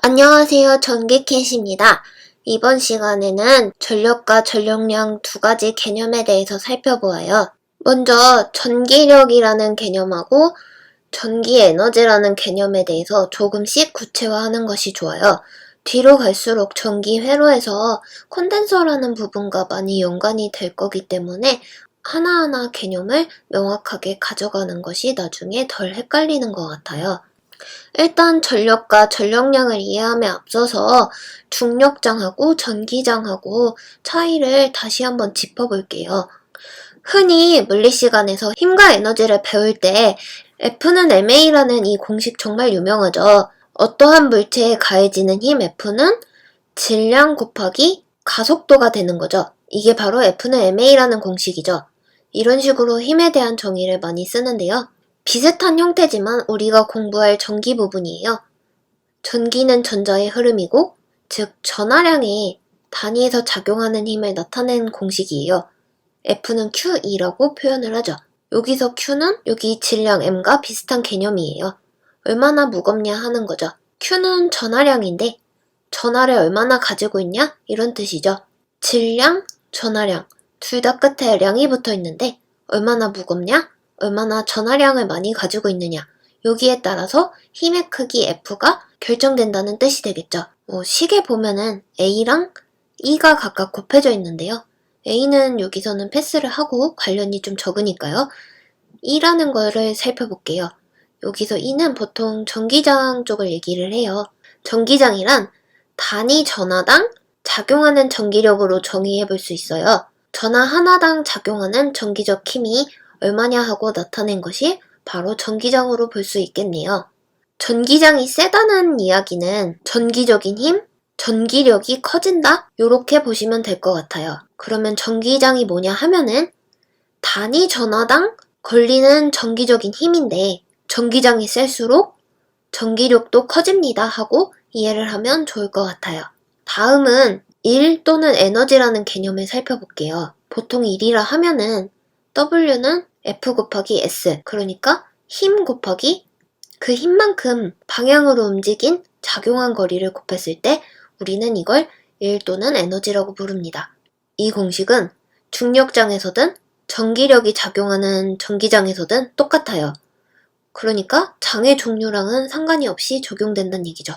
안녕하세요. 전기캣입니다. 이번 시간에는 전력과 전력량 두 가지 개념에 대해서 살펴보아요. 먼저 전기력이라는 개념하고 전기에너지라는 개념에 대해서 조금씩 구체화하는 것이 좋아요. 뒤로 갈수록 전기 회로에서 콘덴서라는 부분과 많이 연관이 될 거기 때문에 하나하나 개념을 명확하게 가져가는 것이 나중에 덜 헷갈리는 것 같아요. 일단 전력과 전력량을 이해함에 앞서서 중력장하고 전기장하고 차이를 다시 한번 짚어볼게요. 흔히 물리 시간에서 힘과 에너지를 배울 때 F는 ma라는 이 공식 정말 유명하죠. 어떠한 물체에 가해지는 힘 F는 질량 곱하기 가속도가 되는 거죠. 이게 바로 F는 ma라는 공식이죠. 이런 식으로 힘에 대한 정의를 많이 쓰는데요. 비슷한 형태지만 우리가 공부할 전기 부분이에요. 전기는 전자의 흐름이고, 즉 전하량의 단위에서 작용하는 힘을 나타내는 공식이에요. F는 QE라고 표현을 하죠. 여기서 Q는 여기 질량 M과 비슷한 개념이에요. 얼마나 무겁냐 하는 거죠. Q는 전하량인데 전하를 얼마나 가지고 있냐? 이런 뜻이죠. 질량, 전하량 둘 다 끝에 량이 붙어 있는데 얼마나 무겁냐? 얼마나 전하량을 많이 가지고 있느냐. 여기에 따라서 힘의 크기 F가 결정된다는 뜻이 되겠죠. 식에 보면은 A랑 E가 각각 곱해져 있는데요. A는 여기서는 패스를 하고 관련이 좀 적으니까요. E라는 거를 살펴볼게요. 여기서 E는 보통 전기장 쪽을 얘기를 해요. 전기장이란 단위 전하당 작용하는 전기력으로 정의해 볼 수 있어요. 전하 하나당 작용하는 전기적 힘이 얼마냐 하고 나타낸 것이 바로 전기장으로 볼 수 있겠네요. 전기장이 세다는 이야기는 전기적인 힘, 전기력이 커진다? 요렇게 보시면 될 것 같아요. 그러면 전기장이 뭐냐 하면은 단위 전하당 걸리는 전기적인 힘인데 전기장이 셀수록 전기력도 커집니다 하고 이해를 하면 좋을 것 같아요. 다음은 일 또는 에너지라는 개념을 살펴볼게요. 보통 일이라 하면은 W는 F 곱하기 S, 그러니까 힘 곱하기 그 힘만큼 방향으로 움직인 작용한 거리를 곱했을 때 우리는 이걸 일 또는 에너지라고 부릅니다. 이 공식은 중력장에서든 전기력이 작용하는 전기장에서든 똑같아요. 그러니까 장의 종류랑은 상관이 없이 적용된다는 얘기죠.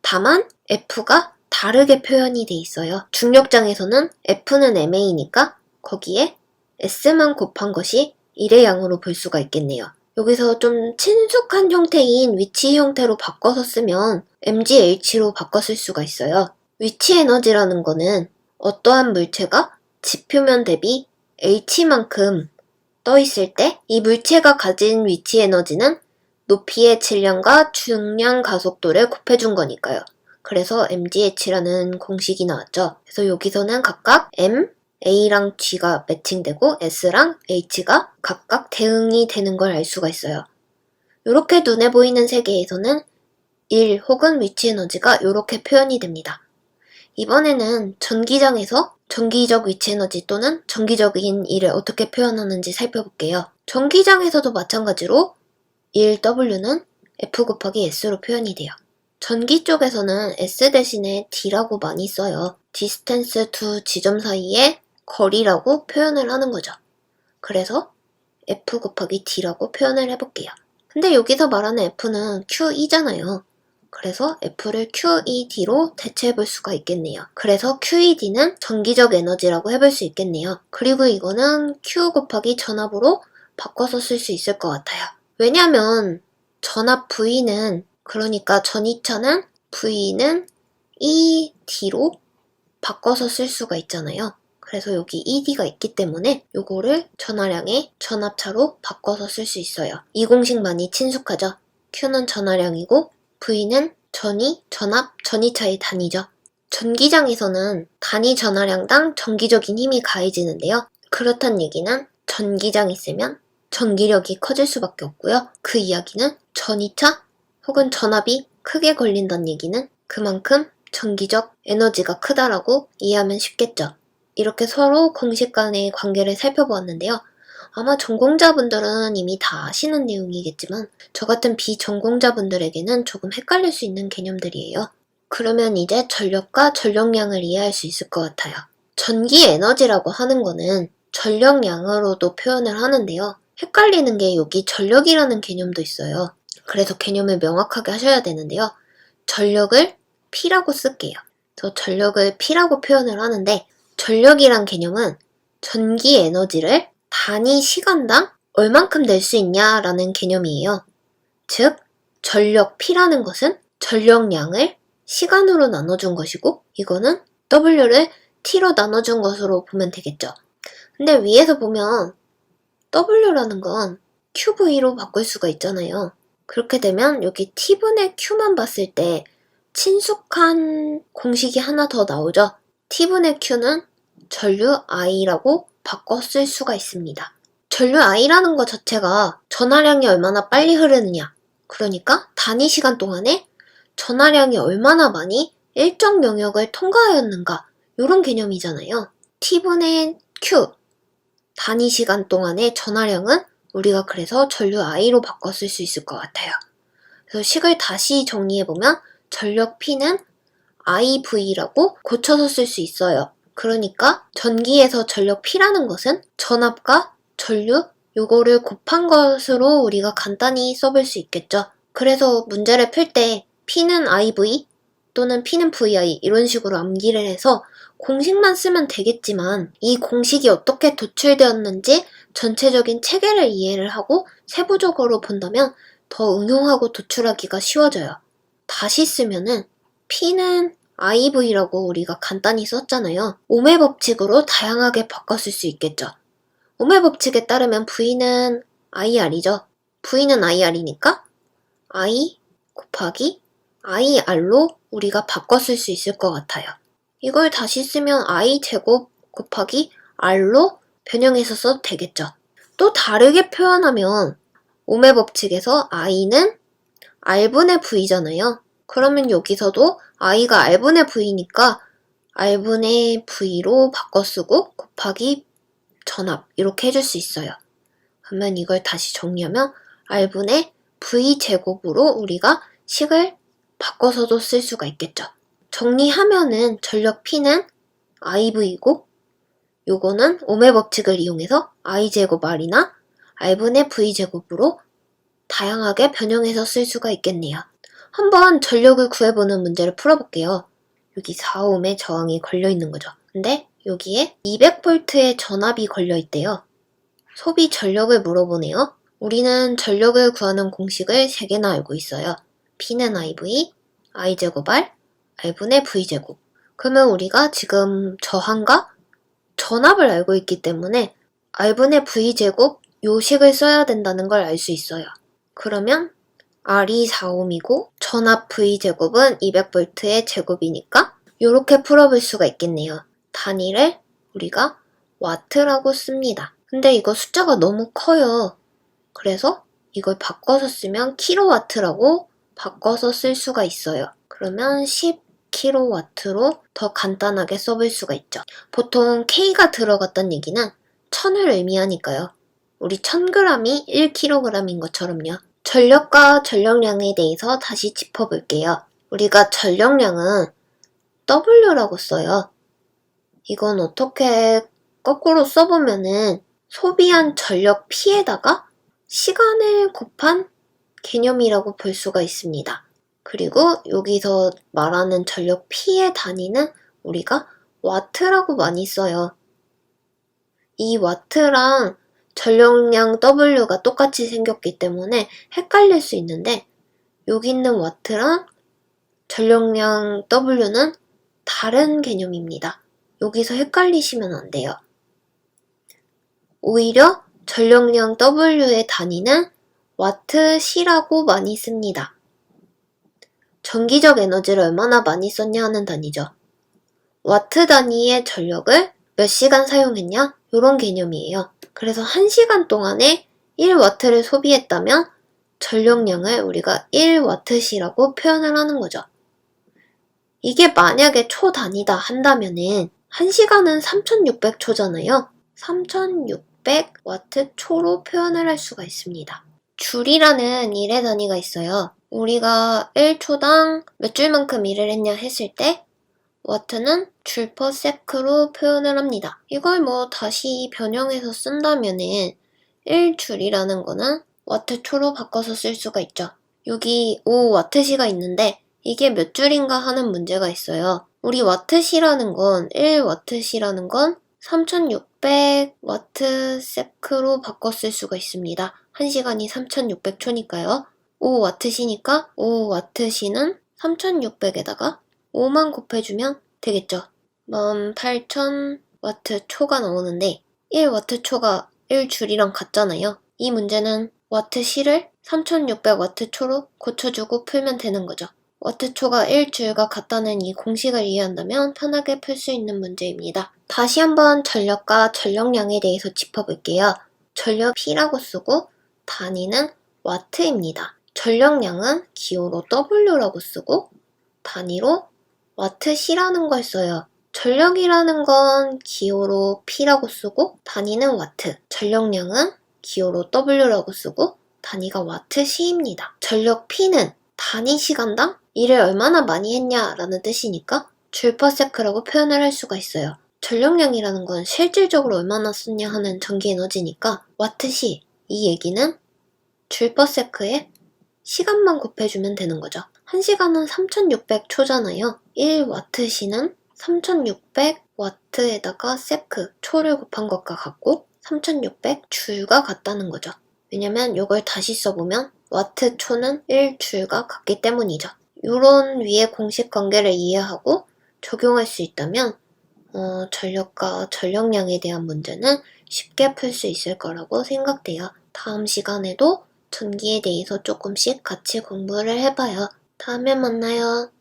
다만 F가 다르게 표현이 돼 있어요. 중력장에서는 F는 ma니까 거기에 S만 곱한 것이 1의 양으로 볼 수가 있겠네요. 여기서 좀 친숙한 형태인 위치 형태로 바꿔서 쓰면 mgh로 바꿔 쓸 수가 있어요. 위치 에너지라는 거는 어떠한 물체가 지표면 대비 h만큼 떠 있을 때 이 물체가 가진 위치 에너지는 높이의 질량과 중량 가속도를 곱해준 거니까요. 그래서 mgh라는 공식이 나왔죠. 그래서 여기서는 각각 m, a랑 g가 매칭되고 s랑 h가 각각 대응이 되는 걸 알 수가 있어요. 이렇게 눈에 보이는 세계에서는 1 혹은 위치 에너지가 이렇게 표현이 됩니다. 이번에는 전기장에서 전기적 위치 에너지 또는 전기적인 일을 어떻게 표현하는지 살펴볼게요. 전기장에서도 마찬가지로 1W는 F 곱하기 S로 표현이 돼요. 전기 쪽에서는 S 대신에 D라고 많이 써요. 디스턴스 두 지점 사이의 거리라고 표현을 하는 거죠. 그래서 F 곱하기 D라고 표현을 해볼게요. 근데 여기서 말하는 F는 QE잖아요. 그래서 F를 QED로 대체해볼 수가 있겠네요. 그래서 QED는 전기적 에너지라고 해볼 수 있겠네요. 그리고 이거는 Q 곱하기 전압으로 바꿔서 쓸 수 있을 것 같아요. 왜냐면 전압 V는, 그러니까 전이차는 V는 ED로 바꿔서 쓸 수가 있잖아요. 그래서 여기 ED가 있기 때문에 요거를 전하량의 전압차로 바꿔서 쓸 수 있어요. 이 공식 많이 친숙하죠? Q는 전하량이고 V는 전위, 전압, 전이차의 단위죠. 전기장에서는 단위 전하량당 전기적인 힘이 가해지는데요. 그렇단 얘기는 전기장이 있으면 전기력이 커질 수밖에 없고요. 그 이야기는 전이차 혹은 전압이 크게 걸린다는 얘기는 그만큼 전기적 에너지가 크다라고 이해하면 쉽겠죠. 이렇게 서로 공식 간의 관계를 살펴보았는데요. 아마 전공자분들은 이미 다 아시는 내용이겠지만 저 같은 비전공자분들에게는 조금 헷갈릴 수 있는 개념들이에요. 그러면 이제 전력과 전력량을 이해할 수 있을 것 같아요. 전기 에너지라고 하는 거는 전력량으로도 표현을 하는데요. 헷갈리는 게 여기 전력이라는 개념도 있어요. 그래서 개념을 명확하게 하셔야 되는데요. 전력을 P라고 쓸게요. 저 전력을 P라고 표현을 하는데 전력이란 개념은 전기 에너지를 단위 시간당 얼만큼 낼 수 있냐라는 개념이에요. 즉, 전력 P라는 것은 전력량을 시간으로 나눠준 것이고 이거는 W를 T로 나눠준 것으로 보면 되겠죠. 근데 위에서 보면 W라는 건 QV로 바꿀 수가 있잖아요. 그렇게 되면 여기 T분의 Q만 봤을 때 친숙한 공식이 하나 더 나오죠. T분의 Q는 전류 I라고 바꿔 쓸 수가 있습니다. 전류 I라는 것 자체가 전하량이 얼마나 빨리 흐르느냐, 그러니까 단위 시간 동안에 전하량이 얼마나 많이 일정 영역을 통과하였는가, 이런 개념이잖아요. T분의 Q, 단위 시간 동안의 전하량은 우리가 그래서 전류 I로 바꿔 쓸 수 있을 것 같아요. 그래서 식을 다시 정리해보면 전력 P는 IV라고 고쳐서 쓸 수 있어요. 그러니까 전기에서 전력 P라는 것은 전압과 전류 요거를 곱한 것으로 우리가 간단히 써볼 수 있겠죠. 그래서 문제를 풀 때 P는 IV 또는 P는 VI 이런 식으로 암기를 해서 공식만 쓰면 되겠지만 이 공식이 어떻게 도출되었는지 전체적인 체계를 이해를 하고 세부적으로 본다면 더 응용하고 도출하기가 쉬워져요. 다시 쓰면은 P는 IV라고 우리가 간단히 썼잖아요. 오메 법칙으로 다양하게 바꿨을 수 있겠죠. 오메 법칙에 따르면 V는 IR이죠. V는 IR이니까 I 곱하기 IR로 우리가 바꿨을 수 있을 것 같아요. 이걸 다시 쓰면 I 제곱 곱하기 R로 변형해서 써도 되겠죠. 또 다르게 표현하면 오메 법칙에서 I는 R분의 V잖아요. 그러면 여기서도 I가 R분의 V니까 R분의 V로 바꿔 쓰고 곱하기 전압 이렇게 해줄 수 있어요. 그러면 이걸 다시 정리하면 R분의 V제곱으로 우리가 식을 바꿔서도 쓸 수가 있겠죠. 정리하면은 전력 P는 IV이고 요거는 오메 법칙을 이용해서 I제곱 R이나 R분의 V제곱으로 다양하게 변형해서 쓸 수가 있겠네요. 한번 전력을 구해보는 문제를 풀어볼게요. 여기 4ohm의 저항이 걸려있는 거죠. 근데 여기에 200V의 전압이 걸려있대요. 소비 전력을 물어보네요. 우리는 전력을 구하는 공식을 3개나 알고 있어요. P는 IV, I제곱 R, R분의 V제곱. 그러면 우리가 지금 저항과 전압을 알고 있기 때문에 R분의 V제곱 요 식을 써야 된다는 걸 알 수 있어요. 그러면 R이 4ohm이고 전압 V제곱은 200V의 제곱이니까 이렇게 풀어볼 수가 있겠네요. 단위를 우리가 와트라고 씁니다. 근데 이거 숫자가 너무 커요. 그래서 이걸 바꿔서 쓰면 킬로와트라고 바꿔서 쓸 수가 있어요. 그러면 10kW로 더 간단하게 써볼 수가 있죠. 보통 K가 들어갔다는 얘기는 1000을 의미하니까요. 우리 1000g이 1kg인 것처럼요. 전력과 전력량에 대해서 다시 짚어볼게요. 우리가 전력량은 W라고 써요. 이건 어떻게 거꾸로 써보면은 소비한 전력 P에다가 시간을 곱한 개념이라고 볼 수가 있습니다. 그리고 여기서 말하는 전력 P의 단위는 우리가 와트라고 많이 써요. 이 와트랑 전력량 W가 똑같이 생겼기 때문에 헷갈릴 수 있는데 여기 있는 와트랑 전력량 W는 다른 개념입니다. 여기서 헷갈리시면 안 돼요. 오히려 전력량 W의 단위는 와트시라고 많이 씁니다. 전기적 에너지를 얼마나 많이 썼냐 하는 단위죠. 와트 단위의 전력을 몇 시간 사용했냐? 이런 개념이에요. 그래서 1시간 동안에 1와트를 소비했다면 전력량을 우리가 1와트시라고 표현을 하는 거죠. 이게 만약에 초 단위다 한다면은 1시간은 3600초잖아요. 3600 3600W 초로 표현을 할 수가 있습니다. 줄이라는 일의 단위가 있어요. 우리가 1초당 몇 줄만큼 일을 했냐 했을 때 와트는 줄 per sec로 표현을 합니다. 이걸 다시 변형해서 쓴다면은 1줄이라는 거는 와트 초로 바꿔서 쓸 수가 있죠. 여기 5와트시가 있는데 이게 몇 줄인가 하는 문제가 있어요. 우리 와트시라는 건 1와트시라는 건 3600W sec로 바꿔 쓸 수가 있습니다. 1시간이 3600초니까요. 5와트시니까 5와트시는 3600에다가 5만 곱해주면 되겠죠. 18000W 초가 나오는데 1W 초가 1줄이랑 같잖아요. 이 문제는 와트시를 3600W 초로 고쳐주고 풀면 되는 거죠. 와트초가 1줄과 같다는 이 공식을 이해한다면 편하게 풀 수 있는 문제입니다. 다시 한번 전력과 전력량에 대해서 짚어볼게요. 전력 P라고 쓰고 단위는 와트입니다. 전력량은 기호로 W라고 쓰고 단위로 와트시라는 걸 써요. 전력이라는 건 기호로 P라고 쓰고 단위는 와트, 전력량은 기호로 W라고 쓰고 단위가 와트시입니다. 전력 P는 단위 시간당 일을 얼마나 많이 했냐라는 뜻이니까 줄 per sec라고 표현을 할 수가 있어요. 전력량이라는 건 실질적으로 얼마나 썼냐 하는 전기 에너지니까 와트시, 이 얘기는 줄 per sec에 시간만 곱해주면 되는 거죠. 1시간은 3600초잖아요. 1와트시는 3600W에다가 세크, 초를 곱한 것과 같고 3600줄과 같다는 거죠. 왜냐면 이걸 다시 써보면 와트 초는 1줄과 같기 때문이죠. 이런 위의 공식 관계를 이해하고 적용할 수 있다면 전력과 전력량에 대한 문제는 쉽게 풀 수 있을 거라고 생각돼요. 다음 시간에도 전기에 대해서 조금씩 같이 공부를 해봐요. 다음에 만나요.